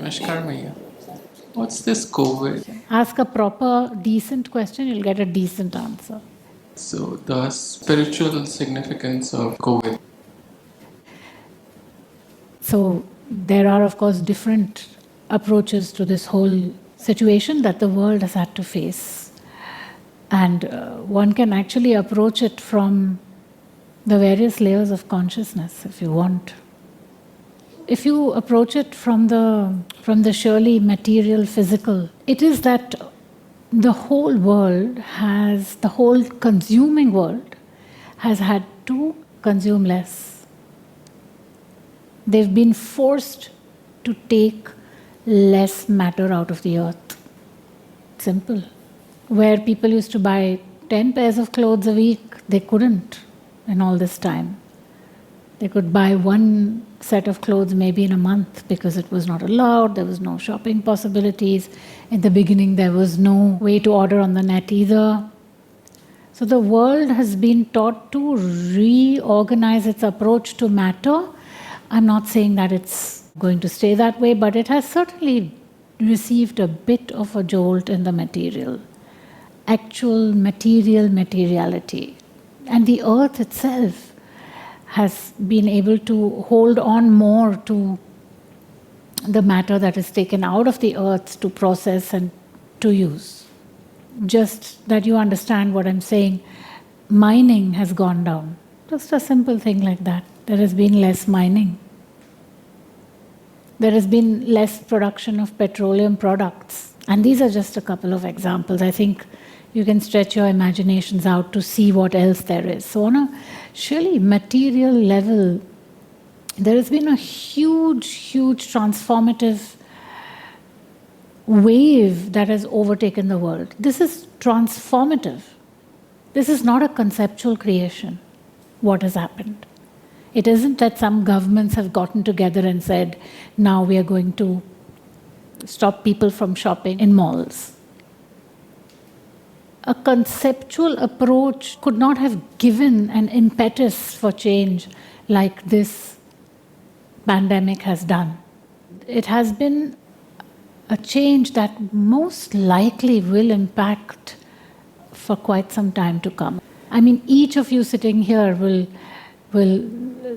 Maharishikaa Maiyaa. What's this COVID? Ask a proper, decent question, you'll get a decent answer. So, the spiritual significance of COVID. So, there are, of course, different approaches to this whole situation that the world has had to face. And one can actually approach it from the various layers of consciousness, if you want. If you approach it from the surely material, physical, it is that the whole world the whole consuming world has had to consume less. They've been forced to take less matter out of the earth. Simple. Where people used to buy 10 pairs of clothes a week, they couldn't in all this time. They could buy one set of clothes maybe in a month because it was not allowed, there was no shopping possibilities. In the beginning, there was no way to order on the net either. So the world has been taught to reorganize its approach to matter. I'm not saying that it's going to stay that way, but it has certainly received a bit of a jolt in the material. Actual materiality. And the earth itself has been able to hold on more to the matter that is taken out of the earth to process and to use. Just that you understand what I'm saying, mining has gone down. Just a simple thing like that. There has been less mining. There has been less production of petroleum products. And these are just a couple of examples. I think you can stretch your imaginations out to see what else there is. So on a surely material level, there has been a huge transformative wave that has overtaken the world. This is transformative. This is not a conceptual creation, what has happened. It isn't that some governments have gotten together and said, now we are going to stop people from shopping in malls. A conceptual approach could not have given an impetus for change like this pandemic has done. It has been a change that most likely will impact for quite some time to come. I mean, each of you sitting here will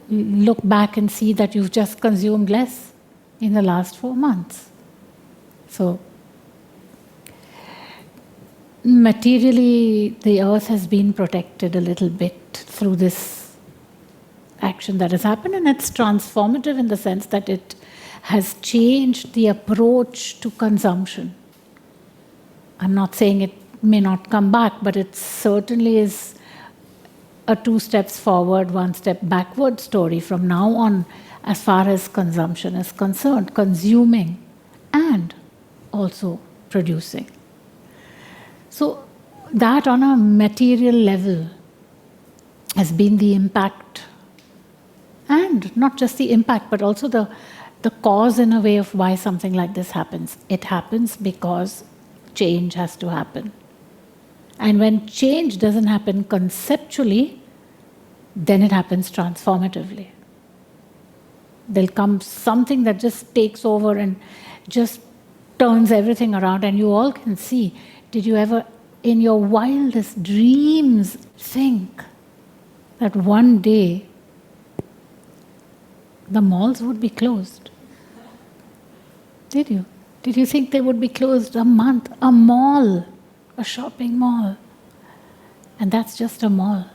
look back and see that you've just consumed less in the last 4 months. So, materially, the earth has been protected a little bit through this action that has happened, and it's transformative in the sense that it has changed the approach to consumption. I'm not saying it may not come back, but it certainly is a 2 steps forward, 1 step backward story from now on as far as consumption is concerned, consuming and also producing. So that on a material level has been the impact, and not just the impact, but also the cause in a way of why something like this happens. It happens because change has to happen. And when change doesn't happen conceptually, then it happens transformatively. There'll come something that just takes over and just turns everything around, and you all can see. Did you ever, in your wildest dreams, think that one day the malls would be closed? Did you? Did you think they would be closed a month? A mall, a shopping mall. And that's just a mall.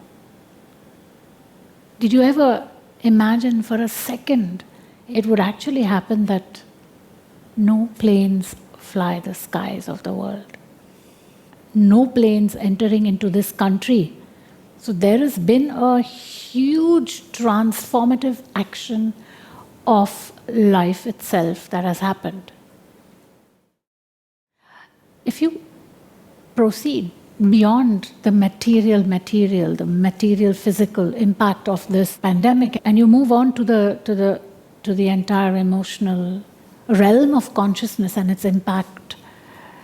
Did you ever imagine for a second it would actually happen that no planes fly the skies of the world? No planes entering into this country. So there has been a huge transformative action of life itself that has happened. If you proceed beyond the material, the material physical impact of this pandemic, and you move on to the entire emotional realm of consciousness and its impact.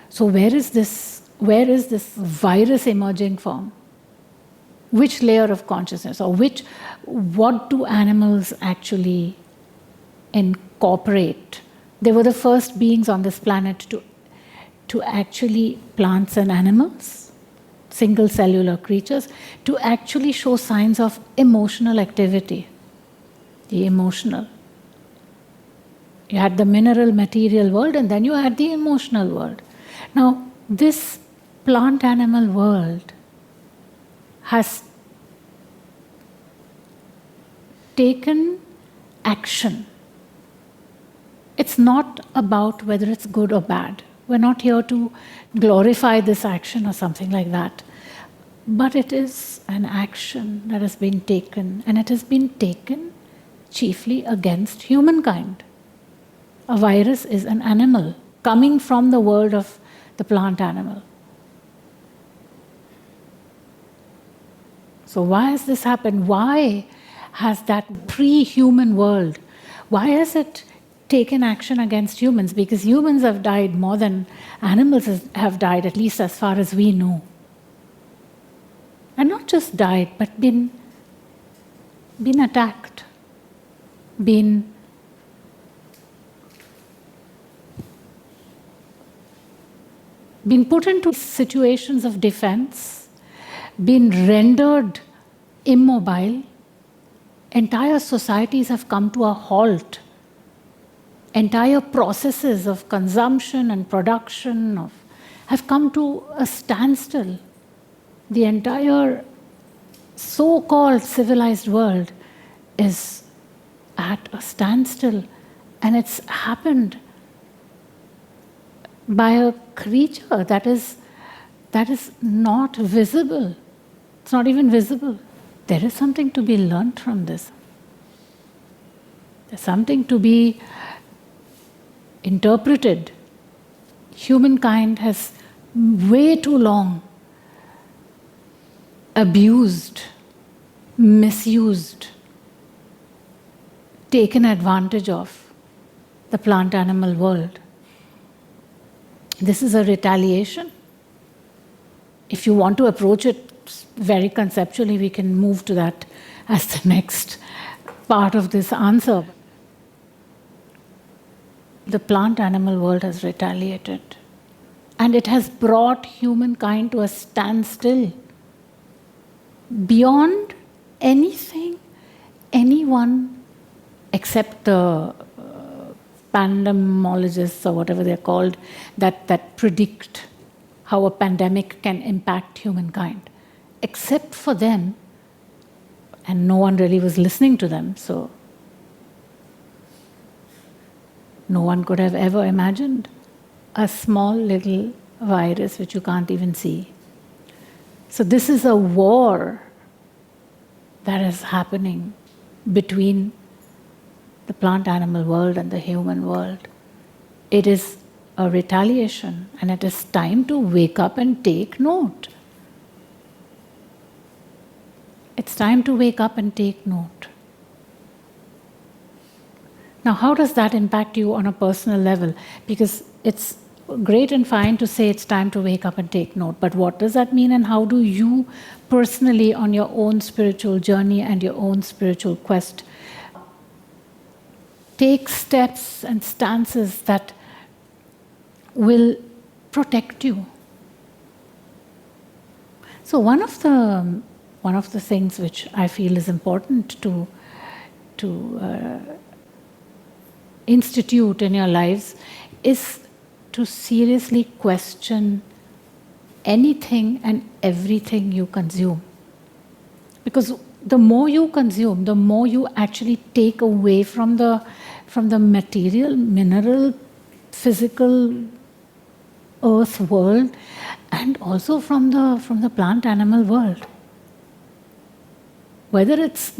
So where is this virus emerging from? Which layer of consciousness, or what do animals actually incorporate They were the first beings on this planet to actually, plants and animals, single cellular creatures, to actually show signs of emotional activity. The emotional. You had the mineral material world, and then you had the emotional world. Now, this plant animal world has taken action. It's not about whether it's good or bad. We're not here to glorify this action or something like that. But it is an action that has been taken, and it has been taken chiefly against humankind. A virus is an animal coming from the world of the plant animal. So why has this happened? Why has that pre-human world, why has it taken action against humans? Because humans have died more than animals have died, at least as far as we know. And not just died, but been attacked, been put into situations of defense, been rendered immobile. Entire societies have come to a halt. Entire processes of consumption and production have come to a standstill. The entire so-called civilized world is at a standstill, and it's happened by a creature that is not visible. It's not even visible. There is something to be learned from this. There's something to be interpreted. Humankind has way too long abused, misused, taken advantage of the plant animal world. This is a retaliation. If you want to approach it very conceptually, we can move to that as the next part of this answer. The plant animal world has retaliated, and it has brought humankind to a standstill beyond anything anyone except the pandemologists or whatever they're called that predict how a pandemic can impact humankind. Except for them, and no one really was listening to them, so no one could have ever imagined a small little virus which you can't even see. So this is a war that is happening between the plant animal world and the human world. It is a retaliation, and it is time to wake up and take note. It's time to wake up and take note. Now, how does that impact you on a personal level? Because it's great and fine to say it's time to wake up and take note, but what does that mean, and how do you personally, on your own spiritual journey and your own spiritual quest, take steps and stances that will protect you? So one of the things which I feel is important to institute in your lives is to seriously question anything and everything you consume. Because the more you consume, the more you actually take away from the material, mineral, physical earth world, and also from the plant animal world. Whether it's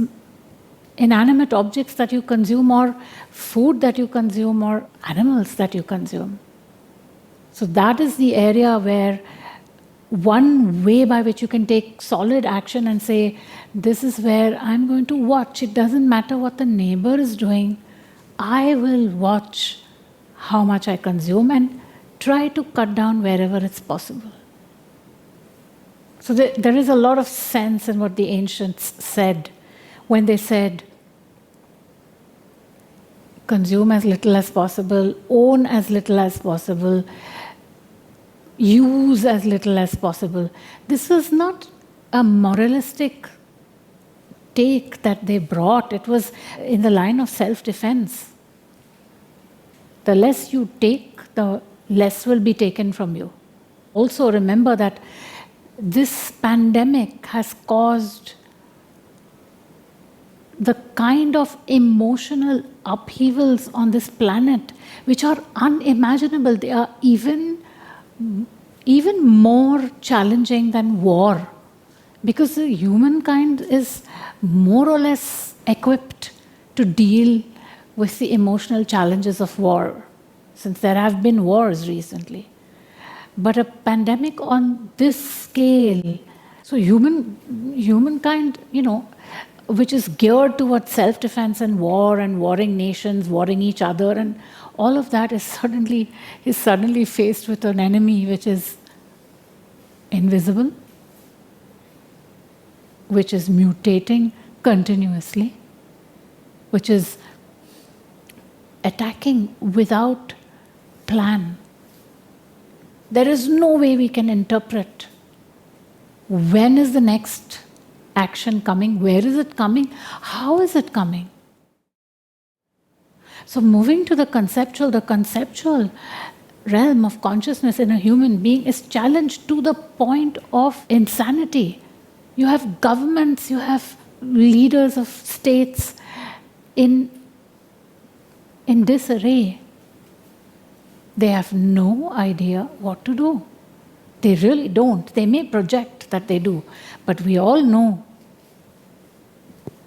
inanimate objects that you consume, or food that you consume, or animals that you consume. So that is the area where one way by which you can take solid action and say, this is where I'm going to watch. It doesn't matter what the neighbor is doing. I will watch how much I consume and try to cut down wherever it's possible. So there is a lot of sense in what the ancients said when they said, consume as little as possible, own as little as possible, use as little as possible. This was not a moralistic take that they brought. It was in the line of self-defense. The less you take, the less will be taken from you. Also remember that this pandemic has caused the kind of emotional upheavals on this planet which are unimaginable. They are even more challenging than war, because the humankind is more or less equipped to deal with the emotional challenges of war, since there have been wars recently. But a pandemic on this scale, so humankind, which is geared towards self-defense and war and warring nations, warring each other, and all of that is suddenly faced with an enemy which is invisible, which is mutating continuously, which is attacking without plan. There is no way we can interpret when is the next action coming, where is it coming, how is it coming. So moving to the conceptual realm of consciousness in a human being is challenged to the point of insanity. You have governments, you have leaders of states in disarray. They have no idea what to do. They really don't. They may project that they do, but we all know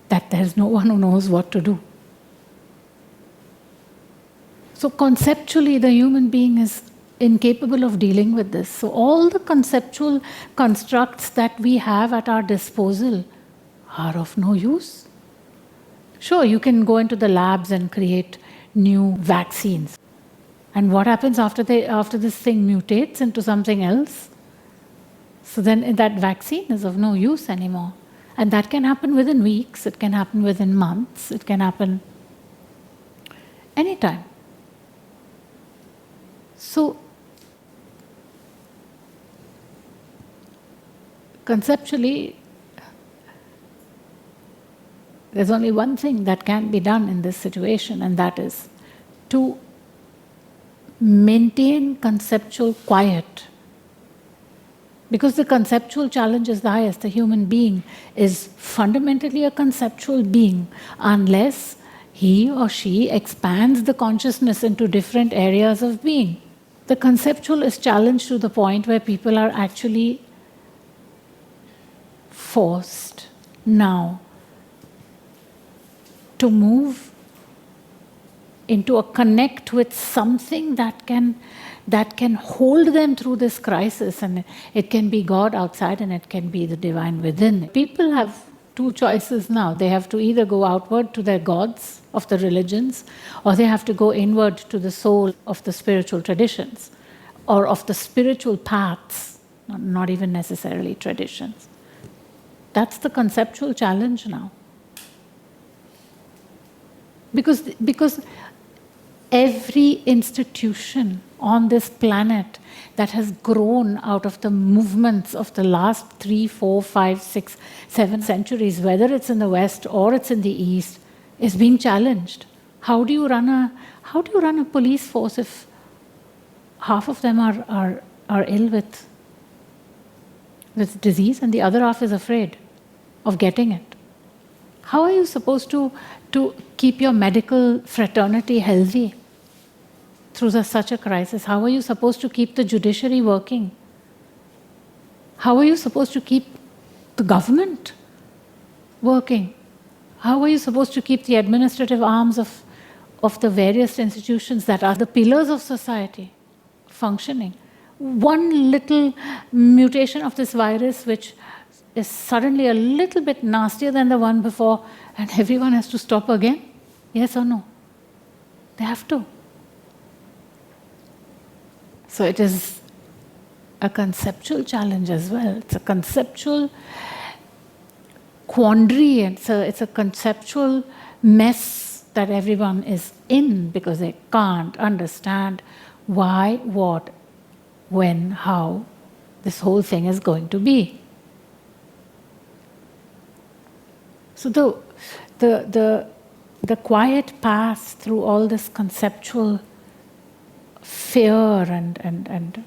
that there's no one who knows what to do. So conceptually, the human being is incapable of dealing with this. So all the conceptual constructs that we have at our disposal are of no use. Sure, you can go into the labs and create new vaccines. And what happens after this thing mutates into something else? So then that vaccine is of no use anymore. And that can happen within weeks, it can happen within months, it can happen anytime. So conceptually, there's only one thing that can be done in this situation, and that is to maintain conceptual quiet. Because the conceptual challenge is the highest. The human being is fundamentally a conceptual being unless he or she expands the consciousness into different areas of being. The conceptual is challenged to the point where people are actually forced now to move into a connect with something that can hold them through this crisis, and it can be God outside and it can be the divine within. People have two choices now. They have to either go outward to their gods of the religions, or they have to go inward to the soul of the spiritual traditions or of the spiritual paths, not even necessarily traditions. That's the conceptual challenge now. Because every institution on this planet that has grown out of the movements of the last 3, 4, 5, 6, 7 centuries, whether it's in the West or it's in the East, is being challenged. How do you run a police force if half of them are ill with disease and the other half is afraid of getting it? How are you supposed to keep your medical fraternity healthy through such a crisis? How are you supposed to keep the judiciary working? How are you supposed to keep the government working? How are you supposed to keep the administrative arms of the various institutions that are the pillars of society functioning? One little mutation of this virus, which is suddenly a little bit nastier than the one before, and everyone has to stop again? Yes or no? They have to. So it is a conceptual challenge as well. It's a conceptual quandary, it's a conceptual mess that everyone is in because they can't understand why, what, when, how this whole thing is going to be. So the quiet path through all this conceptual fear and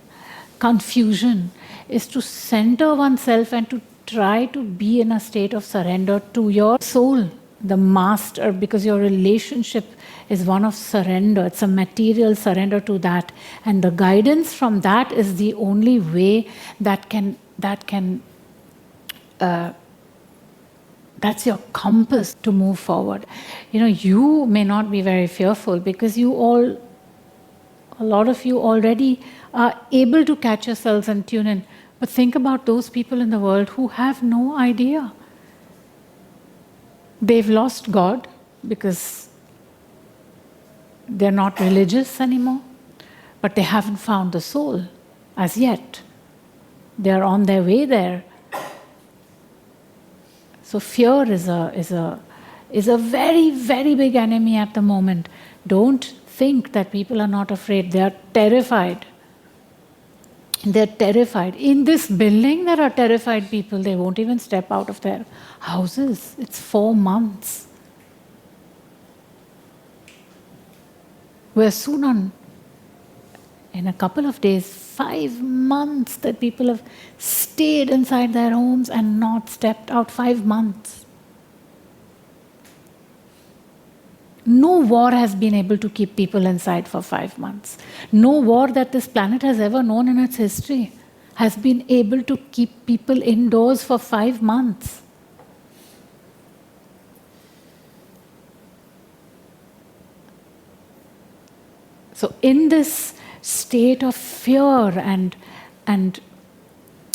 confusion is to center oneself and to try to be in a state of surrender to your soul, the master, because your relationship is one of surrender. It's a material surrender to that. And the guidance from that is the only way that's your compass to move forward. You may not be very fearful because a lot of you already are able to catch yourselves and tune in. But think about those people in the world who have no idea. They've lost God because they're not religious anymore, but they haven't found the soul as yet. They're on their way there. So fear is a very, very big enemy at the moment. Don't think that people are not afraid. They are terrified. They're terrified. In this building, there are terrified people. They won't even step out of their houses. It's 4 months. We're soon in a couple of days, 5 months that people have stayed inside their homes and not stepped out. 5 months. No war has been able to keep people inside for 5 months. No war that this planet has ever known in its history has been able to keep people indoors for 5 months. So in this state of fear and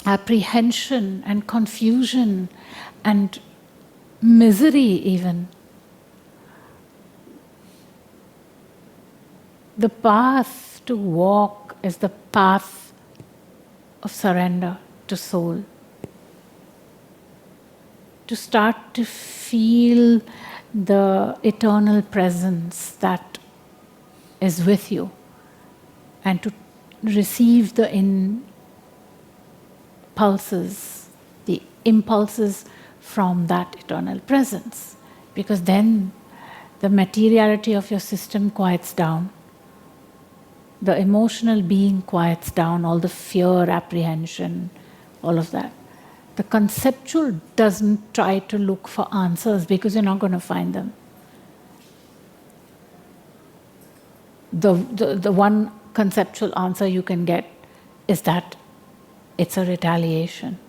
apprehension and confusion and misery even, the path to walk is the path of surrender to soul. To start to feel the eternal presence that is with you and to receive the impulses from that eternal presence. Because then the materiality of your system quiets down. The emotional being quiets down, all the fear, apprehension, all of that. The conceptual doesn't try to look for answers because you're not going to find them. The one conceptual answer you can get is that it's a retaliation.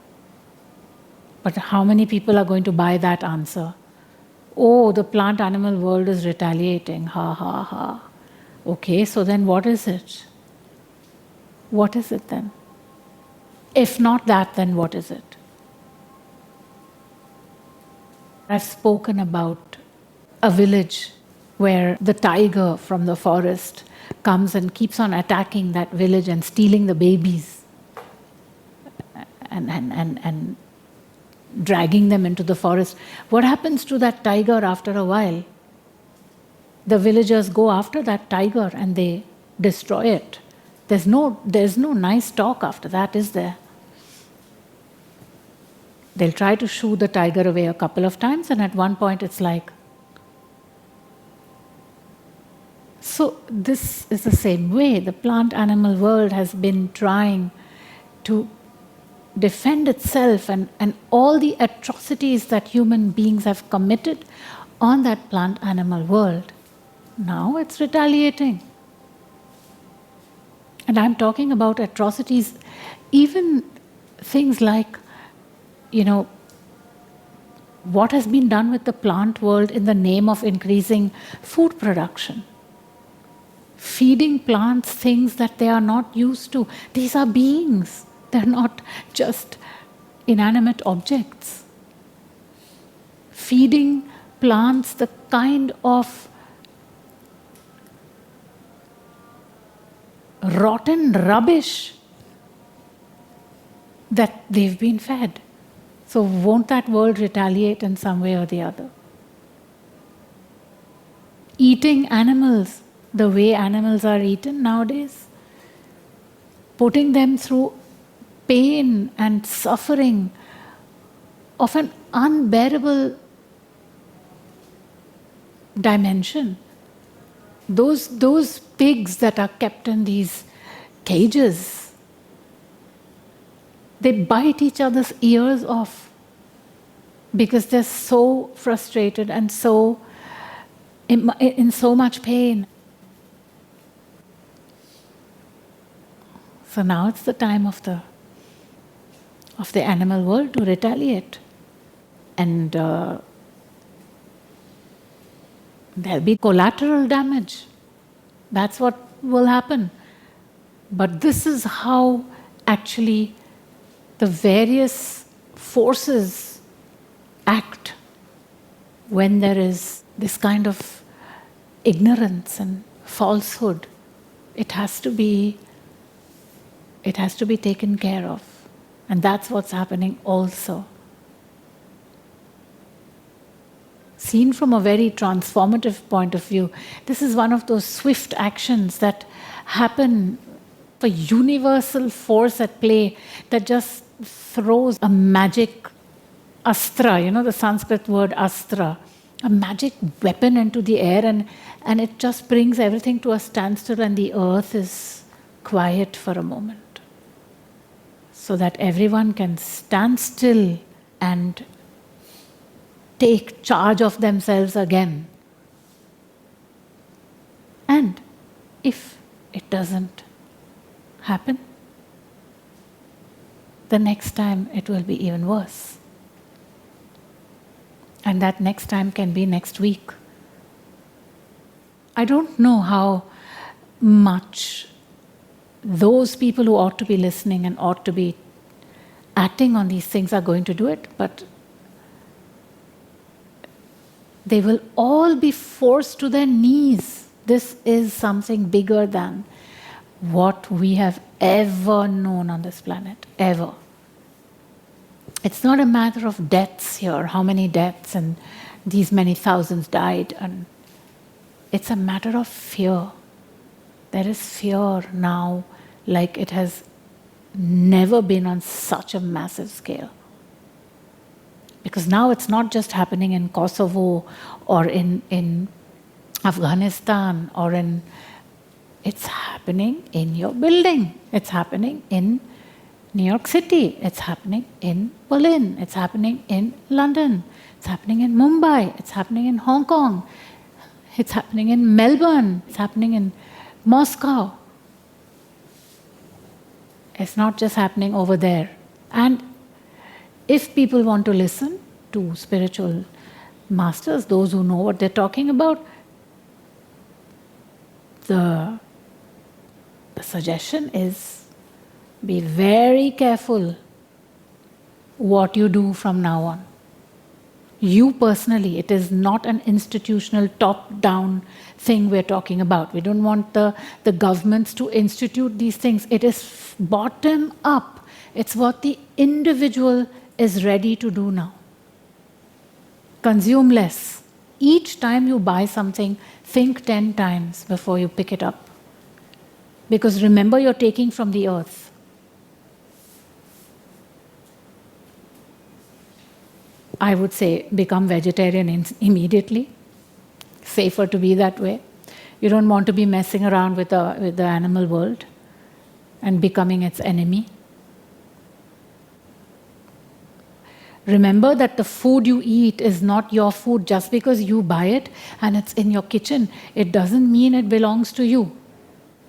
But how many people are going to buy that answer? Oh, the plant animal world is retaliating. Ha ha ha. Okay, so then what is it? What is it then? If not that, then what is it? I've spoken about a village where the tiger from the forest comes and keeps on attacking that village and stealing the babies and dragging them into the forest. What happens to that tiger after a while? The villagers go after that tiger and they destroy it. There's no nice talk after that, is there? They'll try to shoo the tiger away a couple of times, and at one point it's like... So this is the same way. The plant-animal world has been trying to defend itself and all the atrocities that human beings have committed on that plant-animal world. Now it's retaliating. And I'm talking about atrocities, even things like, what has been done with the plant world in the name of increasing food production. Feeding plants things that they are not used to. These are beings. They're not just inanimate objects. Feeding plants the kind of rotten rubbish that they've been fed. So won't that world retaliate in some way or the other? eating animals the way animals are eaten nowadays, putting them through pain and suffering of an unbearable dimension. Those pigs that are kept in these cages, they bite each other's ears off because they're so frustrated and so in so much pain. So now it's the time of the animal world to retaliate. And there'll be collateral damage. That's what will happen. But this is how actually the various forces act when there is this kind of ignorance and falsehood. It has to be taken care of. And that's what's happening also. Seen from a very transformative point of view, this is one of those swift actions that happen, a universal force at play that just throws a magic astra, the Sanskrit word astra, a magic weapon into the air, and it just brings everything to a standstill, and the earth is quiet for a moment. So that everyone can stand still and take charge of themselves again. And if it doesn't happen, the next time it will be even worse. And that next time can be next week. I don't know how much those people who ought to be listening and ought to be acting on these things are going to do it, but they will all be forced to their knees. This is something bigger than what we have ever known on this planet, ever. It's not a matter of deaths here, how many deaths and these many thousands died. And it's a matter of fear. There is fear now like it has never been on such a massive scale. Because now it's not just happening in Kosovo or in Afghanistan it's happening in your building. It's happening in New York City. It's happening in Berlin. It's happening in London. It's happening in Mumbai. It's happening in Hong Kong. It's happening in Melbourne. It's happening in Moscow. It's not just happening over there. And if people want to listen to spiritual masters, those who know what they're talking about, the suggestion is be very careful what you do from now on. You personally, it is not an institutional top-down thing we're talking about. We don't want the governments to institute these things. It is bottom up. It's what the individual is ready to do now. Consume less. Each time you buy something, think 10 times before you pick it up. Because remember, you're taking from the earth. I would say become vegetarian immediately. Safer to be that way. You don't want to be messing around with the animal world and becoming its enemy. Remember that the food you eat is not your food. Just because you buy it and it's in your kitchen, it doesn't mean it belongs to you.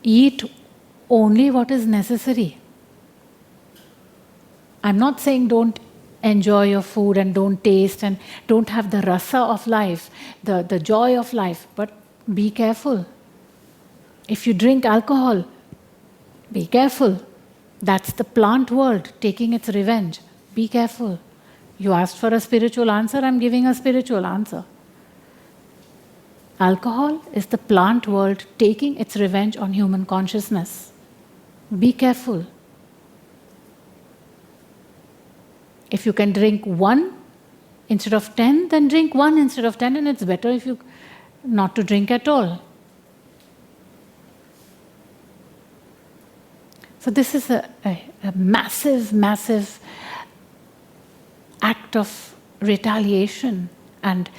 Eat only what is necessary. I'm not saying don't enjoy your food and don't taste and don't have the rasa of life, the joy of life, but be careful. If you drink alcohol, be careful. That's the plant world taking its revenge. Be careful. You asked for a spiritual answer, I'm giving a spiritual answer. Alcohol is the plant world taking its revenge on human consciousness. Be careful. If you can drink 1 instead of 10, then drink 1 instead of 10, and it's better if you not to drink at all. So this is a massive, massive act of retaliation, and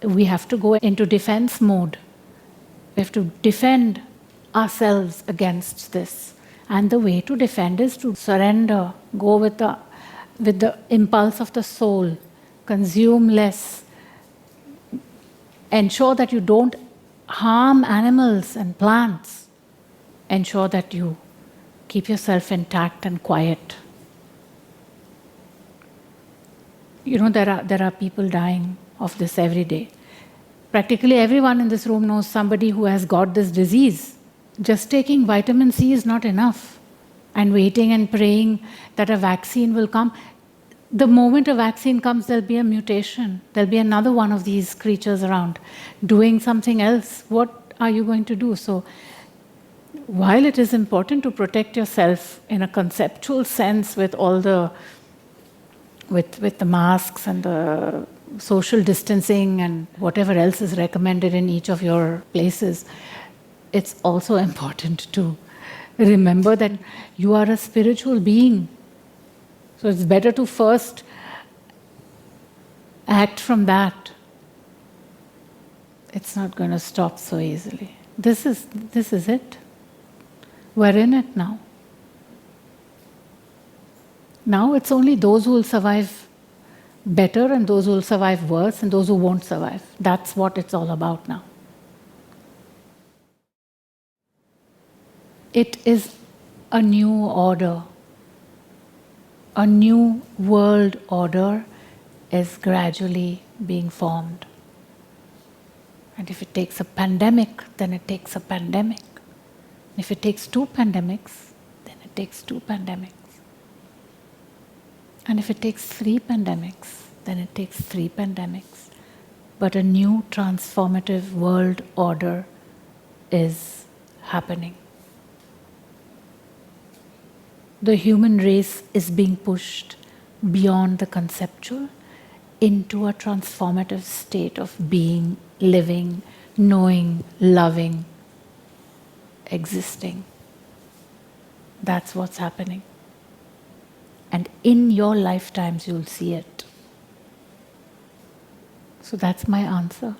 we have to go into defense mode. We have to defend ourselves against this. And the way to defend is to surrender, go with the impulse of the soul, consume less, ensure that you don't harm animals and plants, ensure that you keep yourself intact and quiet. You know, there are people dying of this every day. Practically everyone in this room knows somebody who has got this disease. Just taking vitamin C is not enough. And waiting and praying that a vaccine will come. The moment a vaccine comes, there'll be a mutation. There'll be another one of these creatures around doing something else. What are you going to do? So, while it is important to protect yourself in a conceptual sense with all the with the masks and the social distancing and whatever else is recommended in each of your places, it's also important to remember that you are a spiritual being. So it's better to first act from that. It's not going to stop so easily. This is it. We're in it now. Now it's only those who will survive better and those who will survive worse and those who won't survive. That's what it's all about now. It is a new order. A new world order is gradually being formed. And if it takes a pandemic, then it takes a pandemic. If it takes 2 pandemics, then it takes 2 pandemics. And if it takes 3 pandemics, then it takes 3 pandemics. But a new transformative world order is happening. The human race is being pushed beyond the conceptual into a transformative state of being, living, knowing, loving, existing. That's what's happening. And in your lifetimes, you'll see it. So that's my answer.